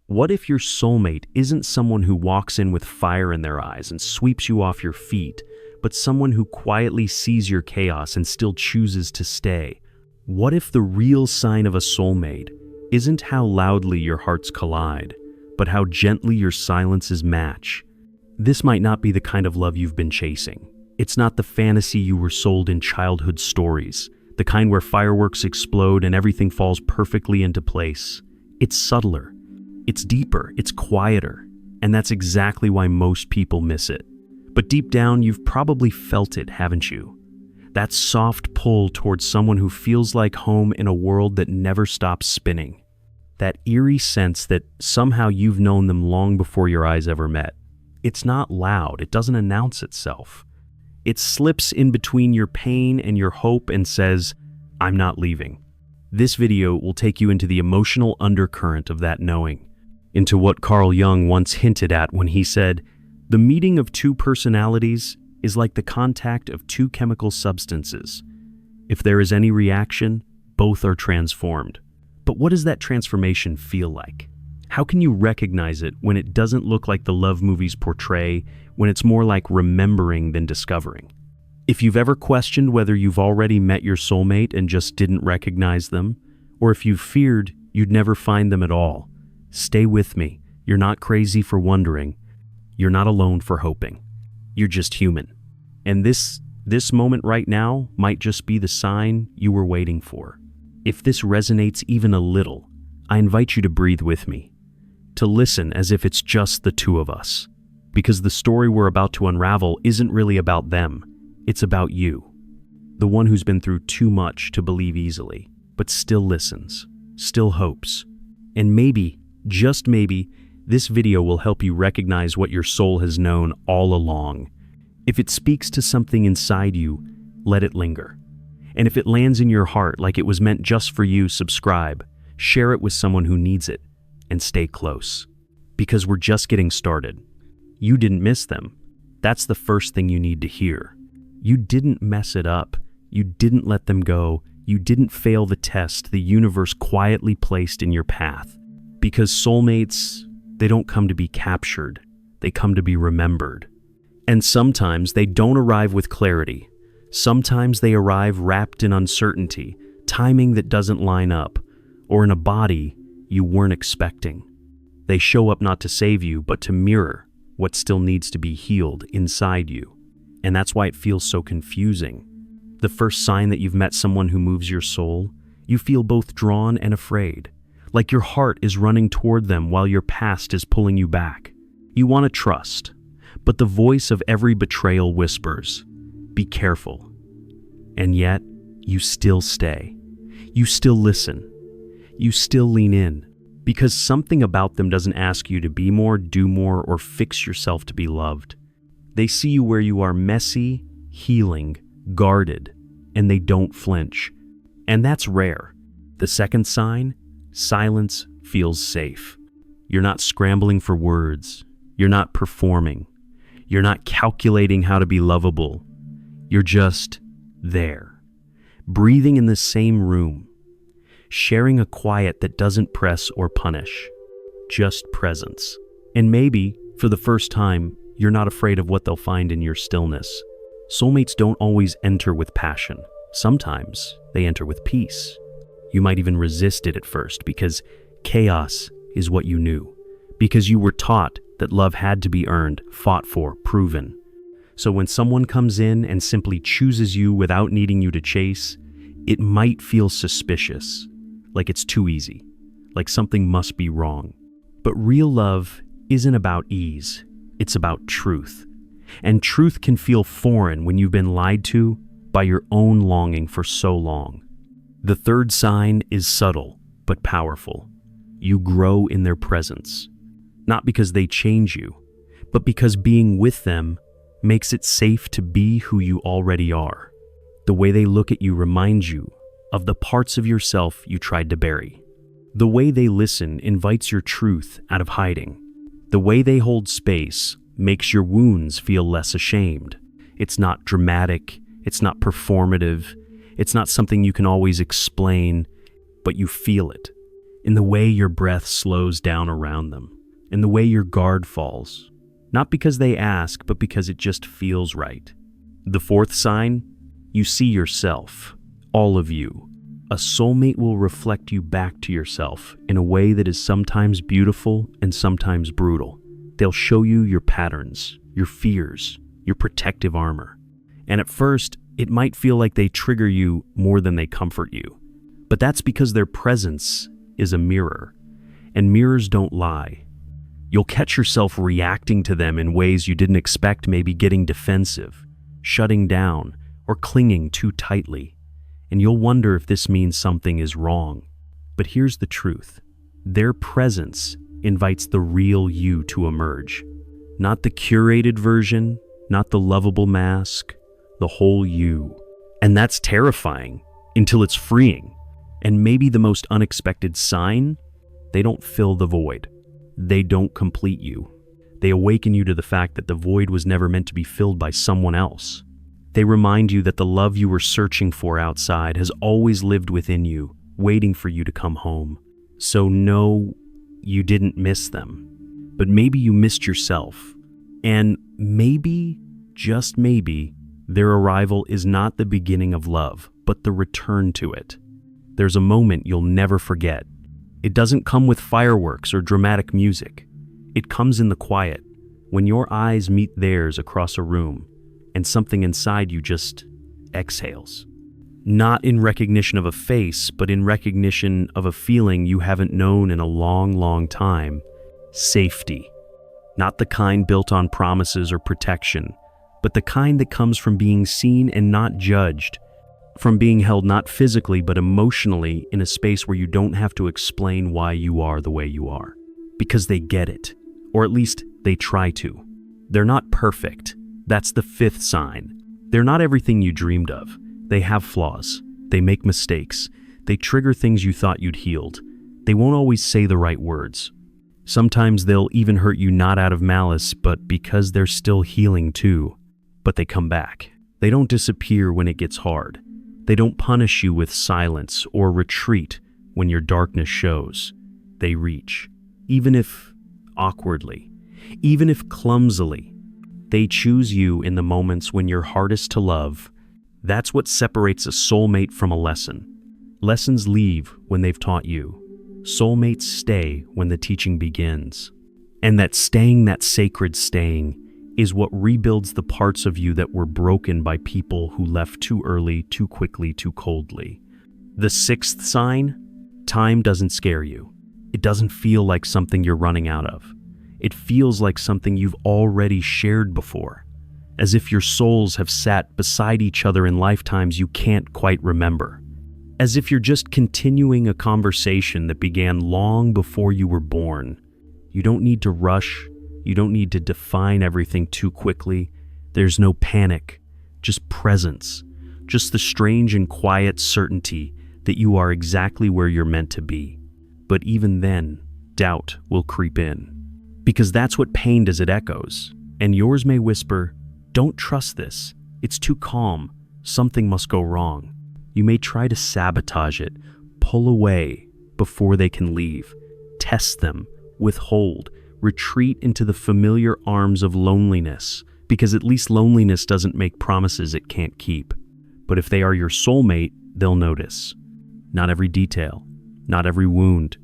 What if your soulmate isn't someone who walks in with fire in their eyes and sweeps you off your feet, but someone who quietly sees your chaos and still chooses to stay? What if the real sign of a soulmate isn't how loudly your hearts collide, but how gently your silences match? This might not be the kind of love you've been chasing. It's not the fantasy you were sold in childhood stories, the kind where fireworks explode and everything falls perfectly into place. It's subtler, it's deeper, it's quieter, and that's exactly why most people miss it. But deep down, you've probably felt it, haven't you? That soft pull towards someone who feels like home in a world that never stops spinning. That eerie sense that somehow you've known them long before your eyes ever met. It's not loud, it doesn't announce itself. It slips in between your pain and your hope and says, "I'm not leaving." This video will take you into the emotional undercurrent of that knowing, into what Carl Jung once hinted at when he said, "The meeting of two personalities is like the contact of two chemical substances. If there is any reaction, both are transformed." But what does that transformation feel like? How can you recognize it when it doesn't look like the love movies portray, when it's more like remembering than discovering? If you've ever questioned whether you've already met your soulmate and just didn't recognize them, or if you've feared you'd never find them at all, stay with me. You're not crazy for wondering. You're not alone for hoping. You're just human. And this moment right now might just be the sign you were waiting for. If this resonates even a little, I invite you to breathe with me, to listen as if it's just the two of us, because the story we're about to unravel isn't really about them, it's about you, the one who's been through too much to believe easily, but still listens, still hopes. And maybe, just maybe, this video will help you recognize what your soul has known all along. If it speaks to something inside you, let it linger. And if it lands in your heart like it was meant just for you, subscribe, share it with someone who needs it, and stay close. Because we're just getting started. You didn't miss them. That's the first thing you need to hear. You didn't mess it up. You didn't let them go. You didn't fail the test the universe quietly placed in your path. Because soulmates, they don't come to be captured. They come to be remembered. And sometimes they don't arrive with clarity. Sometimes they arrive wrapped in uncertainty, timing that doesn't line up, or in a body you weren't expecting. They show up not to save you, but to mirror what still needs to be healed inside you. And that's why it feels so confusing. The first sign that you've met someone who moves your soul, you feel both drawn and afraid, like your heart is running toward them while your past is pulling you back. You want to trust, but the voice of every betrayal whispers, "Be careful." And yet, you still stay. You still listen. You still lean in. Because something about them doesn't ask you to be more, do more, or fix yourself to be loved. They see you where you are, messy, healing, guarded, and they don't flinch. And that's rare. The second sign, silence feels safe. You're not scrambling for words. You're not performing. You're not calculating how to be lovable. You're just there, breathing in the same room, sharing a quiet that doesn't press or punish, just presence. And maybe, for the first time, you're not afraid of what they'll find in your stillness. Soulmates don't always enter with passion. Sometimes they enter with peace. You might even resist it at first because chaos is what you knew, because you were taught that love had to be earned, fought for, proven. So when someone comes in and simply chooses you without needing you to chase, it might feel suspicious, like it's too easy, like something must be wrong. But real love isn't about ease, it's about truth. And truth can feel foreign when you've been lied to by your own longing for so long. The third sign is subtle, but powerful. You grow in their presence. Not because they change you, but because being with them makes it safe to be who you already are. The way they look at you reminds you of the parts of yourself you tried to bury. The way they listen invites your truth out of hiding. The way they hold space makes your wounds feel less ashamed. It's not dramatic, it's not performative, it's not something you can always explain, but you feel it. in the way your breath slows down around them, in the way your guard falls. Not because they ask, but because it just feels right. The fourth sign, you see yourself, all of you. A soulmate will reflect you back to yourself in a way that is sometimes beautiful and sometimes brutal. They'll show you your patterns, your fears, your protective armor. And at first, it might feel like they trigger you more than they comfort you. But that's because their presence is a mirror, and mirrors don't lie. You'll catch yourself reacting to them in ways you didn't expect, maybe getting defensive, shutting down, or clinging too tightly. And you'll wonder if this means something is wrong. But here's the truth. Their presence invites the real you to emerge. Not the curated version, not the lovable mask, the whole you. And that's terrifying until it's freeing. And maybe the most unexpected sign, they don't fill the void. They don't complete you. They awaken you to the fact that the void was never meant to be filled by someone else. They remind you that the love you were searching for outside has always lived within you, waiting for you to come home. So no, you didn't miss them. But maybe you missed yourself. And maybe, just maybe, their arrival is not the beginning of love, but the return to it. There's a moment you'll never forget. It doesn't come with fireworks or dramatic music. It comes in the quiet, when your eyes meet theirs across a room, and something inside you just exhales. Not in recognition of a face, but in recognition of a feeling you haven't known in a long, long time. Safety. Not the kind built on promises or protection, but the kind that comes from being seen and not judged, from being held not physically but emotionally in a space where you don't have to explain why you are the way you are. Because they get it, or at least they try to. They're not perfect. That's the fifth sign. They're not everything you dreamed of. They have flaws. They make mistakes. They trigger things you thought you'd healed. They won't always say the right words. Sometimes they'll even hurt you not out of malice, but because they're still healing too. But they come back. They don't disappear when it gets hard. They don't punish you with silence or retreat when your darkness shows. They reach, even if awkwardly, even if clumsily. They choose you in the moments when you're hardest to love. That's what separates a soulmate from a lesson. Lessons leave when they've taught you. Soulmates stay when the teaching begins. And that staying, that sacred staying, is what rebuilds the parts of you that were broken by people who left too early, too quickly, too coldly. The sixth sign, time doesn't scare you. It doesn't feel like something you're running out of. It feels like something you've already shared before, as if your souls have sat beside each other in lifetimes you can't quite remember. As if you're just continuing a conversation that began long before you were born. You don't need to rush. You don't need to define everything too quickly. There's no panic, just presence, just the strange and quiet certainty that you are exactly where you're meant to be. But even then, doubt will creep in. Because that's what pain does, it echoes. And yours may whisper, "Don't trust this. It's too calm. Something must go wrong." You may try to sabotage it, pull away before they can leave, test them, withhold, retreat into the familiar arms of loneliness, because at least loneliness doesn't make promises it can't keep. But if they are your soulmate, they'll notice. Not every detail, not every wound,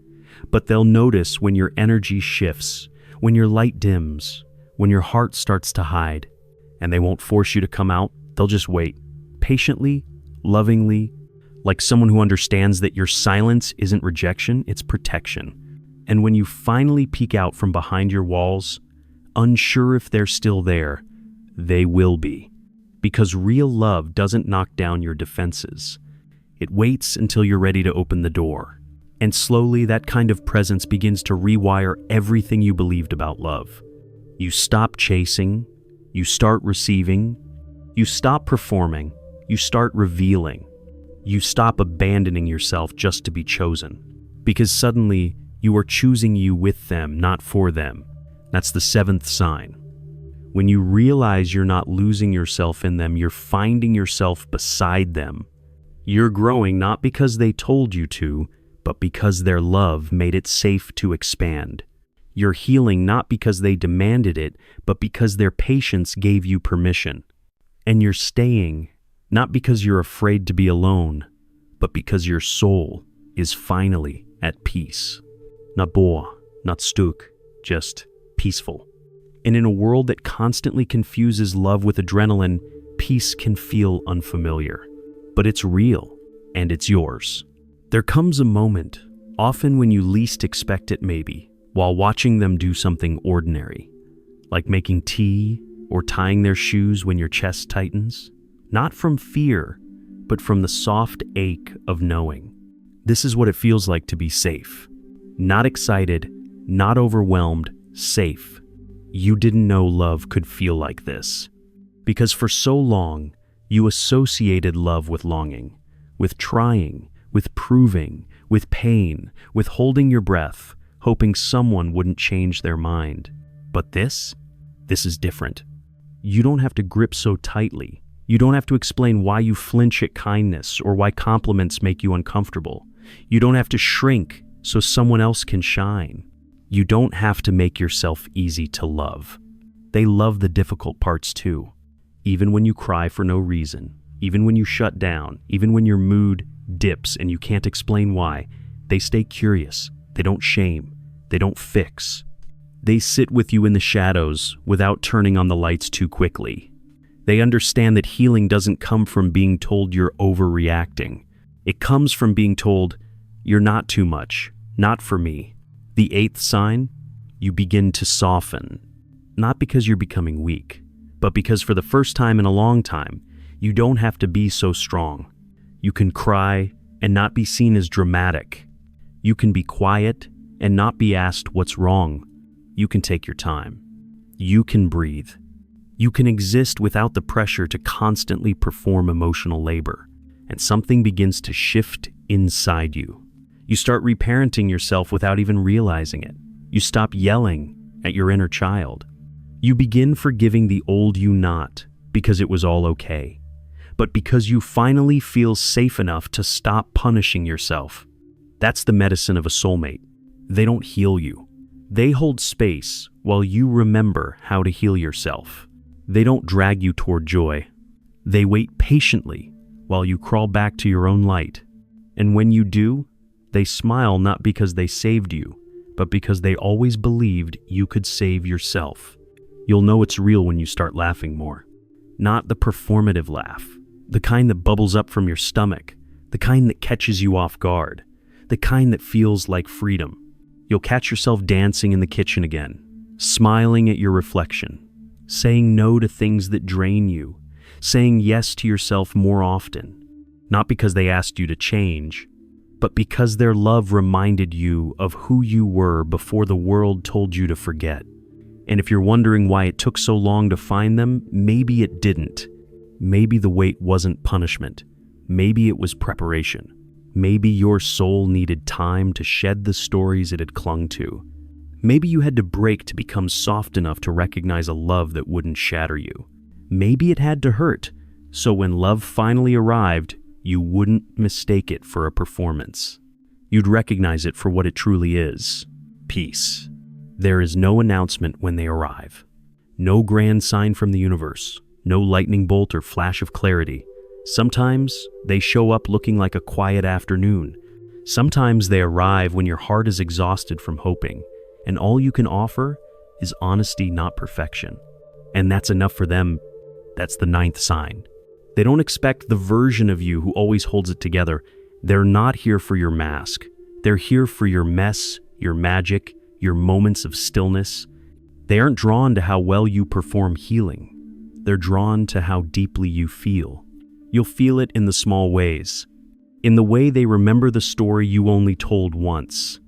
but they'll notice when your energy shifts, when your light dims, when your heart starts to hide. And they won't force you to come out, they'll just wait, patiently, lovingly, like someone who understands that your silence isn't rejection, it's protection. And when you finally peek out from behind your walls, unsure if they're still there, they will be. Because real love doesn't knock down your defenses. It waits until you're ready to open the door. And slowly that kind of presence begins to rewire everything you believed about love. You stop chasing, you start receiving, you stop performing, you start revealing. You stop abandoning yourself just to be chosen. Because suddenly, you are choosing you with them, not for them. That's the seventh sign. When you realize you're not losing yourself in them, you're finding yourself beside them. You're growing not because they told you to, but because their love made it safe to expand. You're healing not because they demanded it, but because their patience gave you permission. And you're staying not because you're afraid to be alone, but because your soul is finally at peace. Not bored, not stuck, just peaceful. And in a world that constantly confuses love with adrenaline, peace can feel unfamiliar. But it's real, and it's yours. There comes a moment, often when you least expect it maybe, while watching them do something ordinary, like making tea or tying their shoes when your chest tightens, not from fear, but from the soft ache of knowing. This is what it feels like to be safe. Not excited, not overwhelmed, safe. You didn't know love could feel like this. Because for so long, you associated love with longing, with trying, with proving, with pain, with holding your breath, hoping someone wouldn't change their mind. But this is different. You don't have to grip so tightly. You don't have to explain why you flinch at kindness or why compliments make you uncomfortable. You don't have to shrink so someone else can shine. You don't have to make yourself easy to love. They love the difficult parts too. Even when you cry for no reason, even when you shut down, even when your mood dips and you can't explain why, they stay curious. They don't shame. They don't fix. They sit with you in the shadows without turning on the lights too quickly. They understand that healing doesn't come from being told you're overreacting. It comes from being told, you're not too much, not for me. The eighth sign, you begin to soften. Not because you're becoming weak, but because for the first time in a long time, you don't have to be so strong. You can cry and not be seen as dramatic. You can be quiet and not be asked what's wrong. You can take your time. You can breathe. You can exist without the pressure to constantly perform emotional labor, and something begins to shift inside you. You start reparenting yourself without even realizing it. You stop yelling at your inner child. You begin forgiving the old you not because it was all okay, but because you finally feel safe enough to stop punishing yourself. That's the medicine of a soulmate. They don't heal you. They hold space while you remember how to heal yourself. They don't drag you toward joy. They wait patiently while you crawl back to your own light. And when you do, they smile not because they saved you, but because they always believed you could save yourself. You'll know it's real when you start laughing more. Not the performative laugh, the kind that bubbles up from your stomach, the kind that catches you off guard, the kind that feels like freedom. You'll catch yourself dancing in the kitchen again, smiling at your reflection, saying no to things that drain you, saying yes to yourself more often, not because they asked you to change, but because their love reminded you of who you were before the world told you to forget. And if you're wondering why it took so long to find them, maybe it didn't. Maybe the wait wasn't punishment. Maybe it was preparation. Maybe your soul needed time to shed the stories it had clung to. Maybe you had to break to become soft enough to recognize a love that wouldn't shatter you. Maybe it had to hurt, so when love finally arrived, you wouldn't mistake it for a performance. You'd recognize it for what it truly is: peace. There is no announcement when they arrive. No grand sign from the universe. No lightning bolt or flash of clarity. Sometimes they show up looking like a quiet afternoon. Sometimes they arrive when your heart is exhausted from hoping, and all you can offer is honesty, not perfection. And that's enough for them. That's the ninth sign. They don't expect the version of you who always holds it together. They're not here for your mask. They're here for your mess, your magic, your moments of stillness. They aren't drawn to how well you perform healing. They're drawn to how deeply you feel. You'll feel it in the small ways. In the way they remember the story you only told once.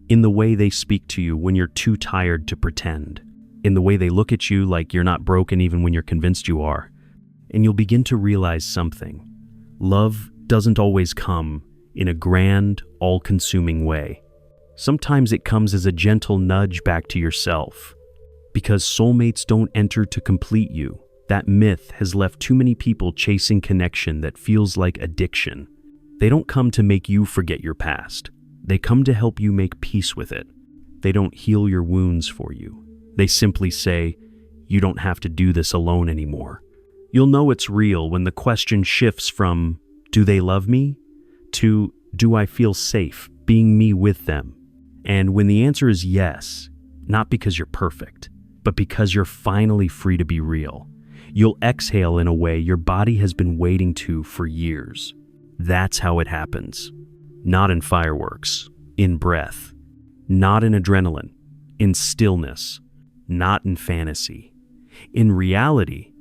In the way they speak to you when you're too tired to pretend. In the way they look at you like you're not broken even when you're convinced you are. And you'll begin to realize something. Love doesn't always come in a grand, all-consuming way. Sometimes it comes as a gentle nudge back to yourself. Because soulmates don't enter to complete you. That myth has left too many people chasing connection that feels like addiction. They don't come to make you forget your past. They come to help you make peace with it. They don't heal your wounds for you. They simply say, you don't have to do this alone anymore. You'll know it's real when the question shifts from, do they love me? To, do I feel safe being me with them? And when the answer is yes, not because you're perfect, but because you're finally free to be real, you'll exhale in a way your body has been waiting to for years. That's how it happens. Not in fireworks, in breath. Not in adrenaline, in stillness. Not in fantasy. In reality.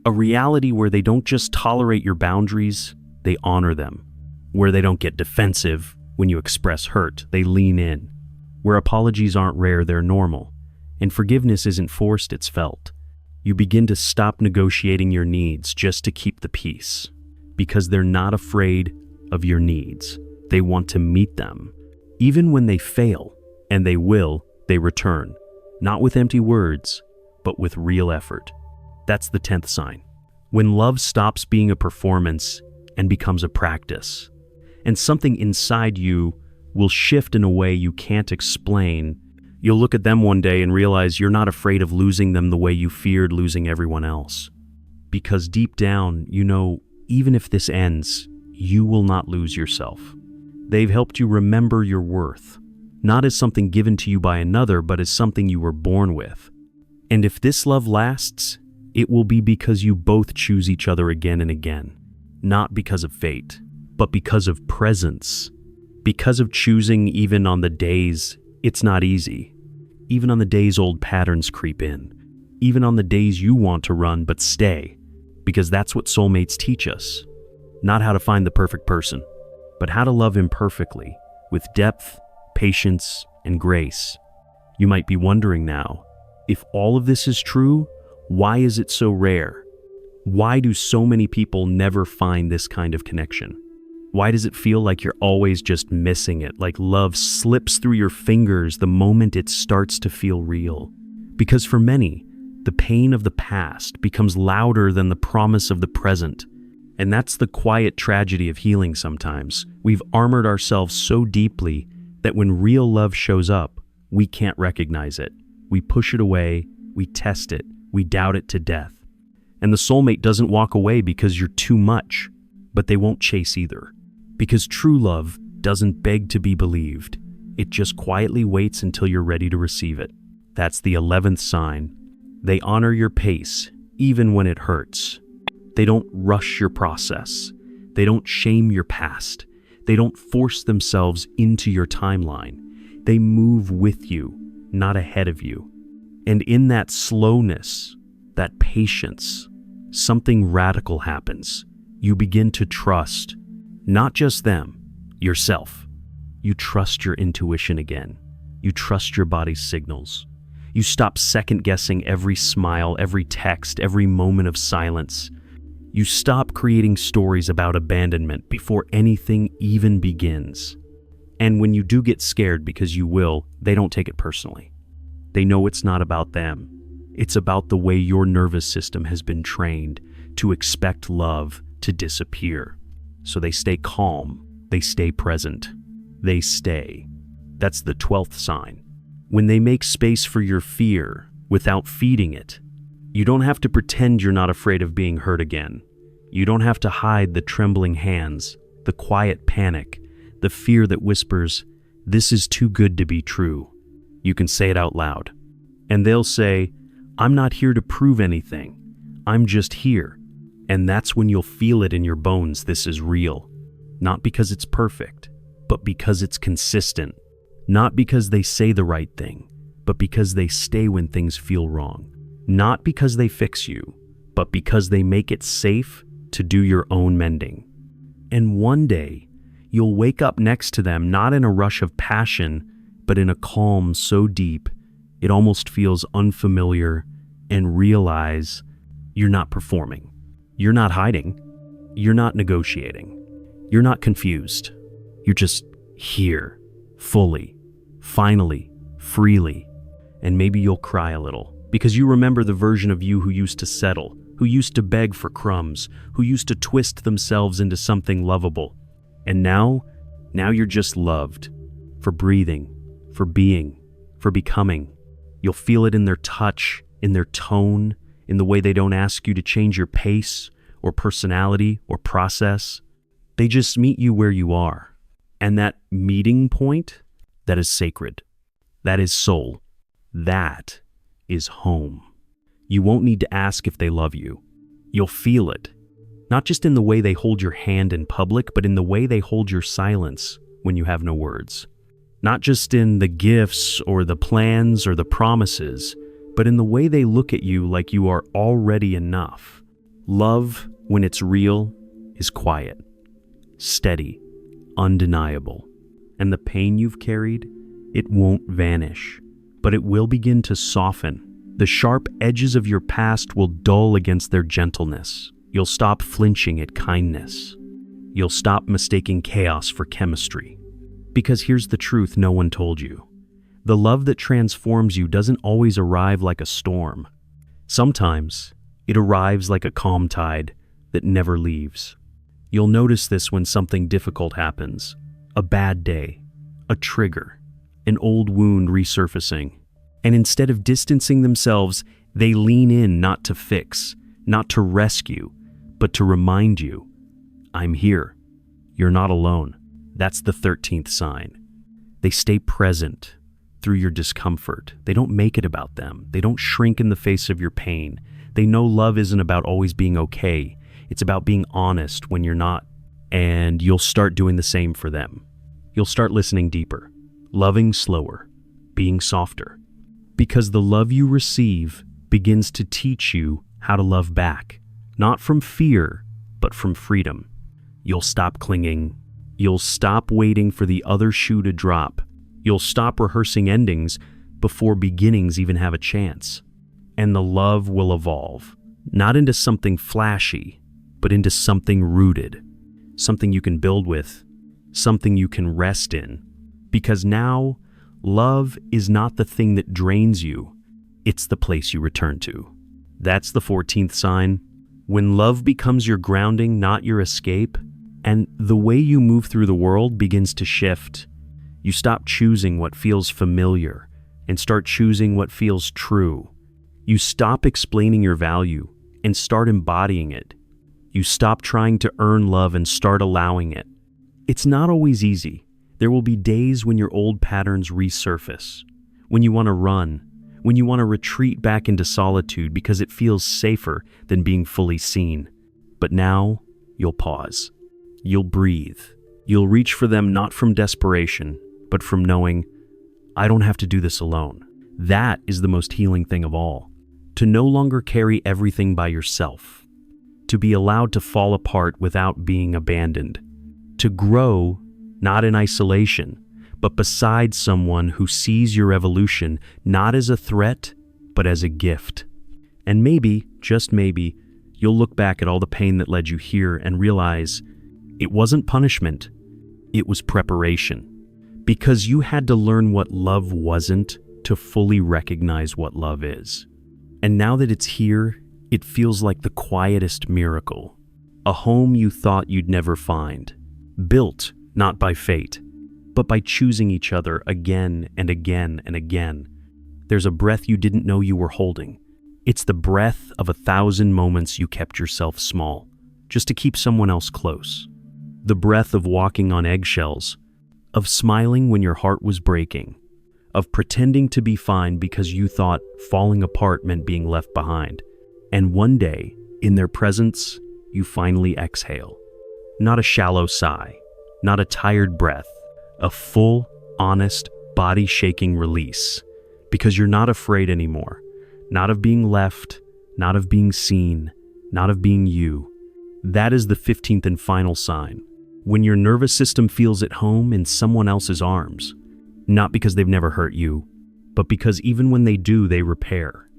A reality where they don't just tolerate your boundaries, they honor them. Where they don't get defensive when you express hurt, they lean in. Where apologies aren't rare, they're normal. And forgiveness isn't forced, it's felt. You begin to stop negotiating your needs just to keep the peace. Because they're not afraid of your needs. They want to meet them. Even when they fail, and they will, they return. Not with empty words, but with real effort. That's the 10th sign. When love stops being a performance and becomes a practice. And something inside you will shift in a way you can't explain. You'll look at them one day and realize you're not afraid of losing them the way you feared losing everyone else. Because deep down, you know, even if this ends, you will not lose yourself. They've helped you remember your worth, not as something given to you by another, but as something you were born with. And if this love lasts, it will be because you both choose each other again and again. Not because of fate, but because of presence. Because of choosing even on the days it's not easy. Even on the days old patterns creep in. Even on the days you want to run but stay. Because that's what soulmates teach us. Not how to find the perfect person, but how to love imperfectly, with depth, patience, and grace. You might be wondering now, if all of this is true, why is it so rare? Why do so many people never find this kind of connection? Why does it feel like you're always just missing it, like love slips through your fingers the moment it starts to feel real? Because for many, the pain of the past becomes louder than the promise of the present. And that's the quiet tragedy of healing sometimes. We've armored ourselves so deeply that when real love shows up, we can't recognize it. We push it away, we test it, we doubt it to death. And the soulmate doesn't walk away because you're too much, but they won't chase either. Because true love doesn't beg to be believed. It just quietly waits until you're ready to receive it. That's the 11th sign. They honor your pace, even when it hurts. They don't rush your process. They don't shame your past. They don't force themselves into your timeline. They move with you, not ahead of you. And in that slowness, that patience, something radical happens. You begin to trust, not just them, yourself. You trust your intuition again. You trust your body's signals. You stop second-guessing every smile, every text, every moment of silence. You stop creating stories about abandonment before anything even begins. And when you do get scared, because you will, they don't take it personally. They know it's not about them. It's about the way your nervous system has been trained to expect love to disappear. So they stay calm, they stay present, they stay. That's the 12th sign. When they make space for your fear without feeding it, you don't have to pretend you're not afraid of being hurt again. You don't have to hide the trembling hands, the quiet panic, the fear that whispers, "This is too good to be true." You can say it out loud. And they'll say, "I'm not here to prove anything. I'm just here." And that's when you'll feel it in your bones, this is real. Not because it's perfect, but because it's consistent. Not because they say the right thing, but because they stay when things feel wrong. Not because they fix you, but because they make it safe to do your own mending. And one day, you'll wake up next to them, not in a rush of passion, but in a calm so deep, it almost feels unfamiliar, and realize you're not performing. You're not hiding. You're not negotiating. You're not confused. You're just here, fully, finally, freely. And maybe you'll cry a little, because you remember the version of you who used to settle, who used to beg for crumbs, who used to twist themselves into something lovable. And now you're just loved. for breathing, for being, for becoming. You'll feel it in their touch, in their tone, in the way they don't ask you to change your pace or personality or process. They just meet you where you are. And that meeting point, that is sacred. That is soul. That is home. You won't need to ask if they love you. You'll feel it. Not just in the way they hold your hand in public, but in the way they hold your silence when you have no words. Not just in the gifts or the plans or the promises, but in the way they look at you like you are already enough. Love, when it's real, is quiet, steady, undeniable. And the pain you've carried, it won't vanish, but it will begin to soften. The sharp edges of your past will dull against their gentleness. You'll stop flinching at kindness. You'll stop mistaking chaos for chemistry. Because here's the truth no one told you. The love that transforms you doesn't always arrive like a storm. Sometimes it arrives like a calm tide that never leaves. You'll notice this when something difficult happens. A bad day, a trigger, an old wound resurfacing. And instead of distancing themselves, they lean in not to fix, not to rescue, but to remind you, I'm here. You're not alone. That's the 13th sign. They stay present through your discomfort. They don't make it about them. They don't shrink in the face of your pain. They know love isn't about always being okay. It's about being honest when you're not. And you'll start doing the same for them. You'll start listening deeper, loving slower, being softer. Because the love you receive begins to teach you how to love back, not from fear, but from freedom. You'll stop clinging. You'll stop waiting for the other shoe to drop. You'll stop rehearsing endings before beginnings even have a chance. And the love will evolve, not into something flashy, but into something rooted, something you can build with, something you can rest in. Because now, love is not the thing that drains you, it's the place you return to. That's the 14th sign. When love becomes your grounding, not your escape, and the way you move through the world begins to shift. You stop choosing what feels familiar and start choosing what feels true. You stop explaining your value and start embodying it. You stop trying to earn love and start allowing it. It's not always easy. There will be days when your old patterns resurface, when you want to run, when you want to retreat back into solitude because it feels safer than being fully seen. But now, you'll pause. You'll breathe. You'll reach for them not from desperation, but from knowing, I don't have to do this alone. That is the most healing thing of all. To no longer carry everything by yourself. To be allowed to fall apart without being abandoned. To grow, not in isolation, but beside someone who sees your evolution not as a threat, but as a gift. And maybe, just maybe, you'll look back at all the pain that led you here and realize it wasn't punishment, it was preparation. Because you had to learn what love wasn't to fully recognize what love is. And now that it's here, it feels like the quietest miracle. A home you thought you'd never find. Built, not by fate, but by choosing each other again and again and again. There's a breath you didn't know you were holding. It's the breath of 1,000 moments you kept yourself small, just to keep someone else close. The breath of walking on eggshells, of smiling when your heart was breaking, of pretending to be fine because you thought falling apart meant being left behind. And one day, in their presence, you finally exhale. Not a shallow sigh, not a tired breath, a full, honest, body-shaking release. Because you're not afraid anymore. Not of being left, not of being seen, not of being you. That is the 15th and final sign. When your nervous system feels at home in someone else's arms. Not because they've never hurt you, but because even when they do, they repair.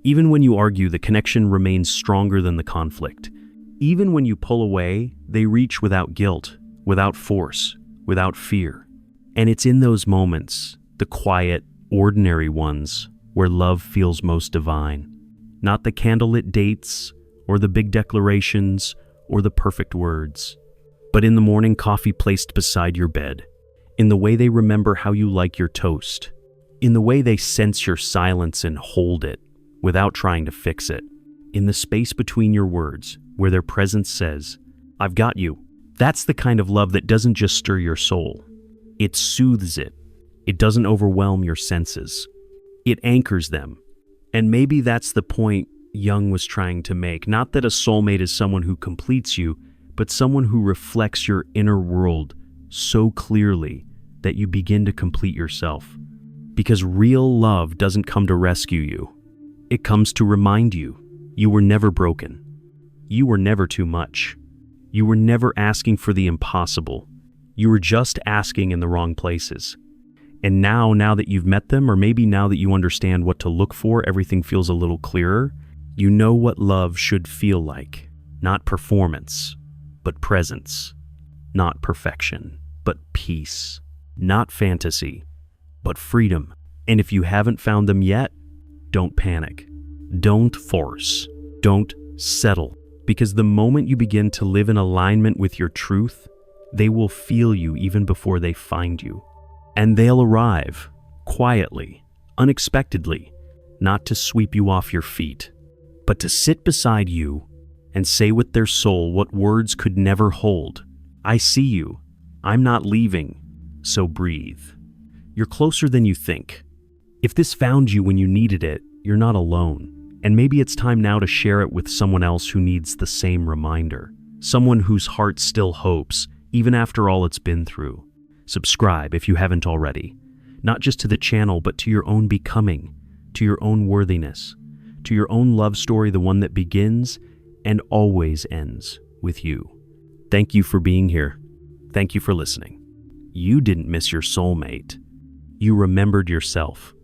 Even when you argue, the connection remains stronger than the conflict. Even when you pull away, they reach without guilt, without force, without fear. And it's in those moments, the quiet, ordinary ones, where love feels most divine. Not the candlelit dates, or the big declarations, or the perfect words. But in the morning coffee placed beside your bed. in the way they remember how you like your toast, in the way they sense your silence and hold it without trying to fix it, in the space between your words where their presence says, "I've got you." That's the kind of love that doesn't just stir your soul. It soothes it. It doesn't overwhelm your senses. It anchors them. And maybe that's the point Jung was trying to make. Not that a soulmate is someone who completes you, but someone who reflects your inner world so clearly that you begin to complete yourself. Because real love doesn't come to rescue you. It comes to remind you you were never broken. You were never too much. You were never asking for the impossible. You were just asking in the wrong places. And now that you've met them, or maybe now that you understand what to look for, everything feels a little clearer. You know what love should feel like. Not performance, but presence. Not perfection, but peace. Not fantasy, but freedom. And if you haven't found them yet, don't panic. Don't force. Don't settle. Because the moment you begin to live in alignment with your truth, they will feel you even before they find you. And they'll arrive, quietly, unexpectedly, not to sweep you off your feet, but to sit beside you and say with their soul what words could never hold. "I see you. I'm not leaving, so breathe." You're closer than you think. If this found you when you needed it, you're not alone. And maybe it's time now to share it with someone else who needs the same reminder. Someone whose heart still hopes, even after all it's been through. Subscribe if you haven't already, not just to the channel, but to your own becoming, to your own worthiness, to your own love story, the one that begins and always ends with you. Thank you for being here. Thank you for listening. You didn't miss your soulmate. You remembered yourself.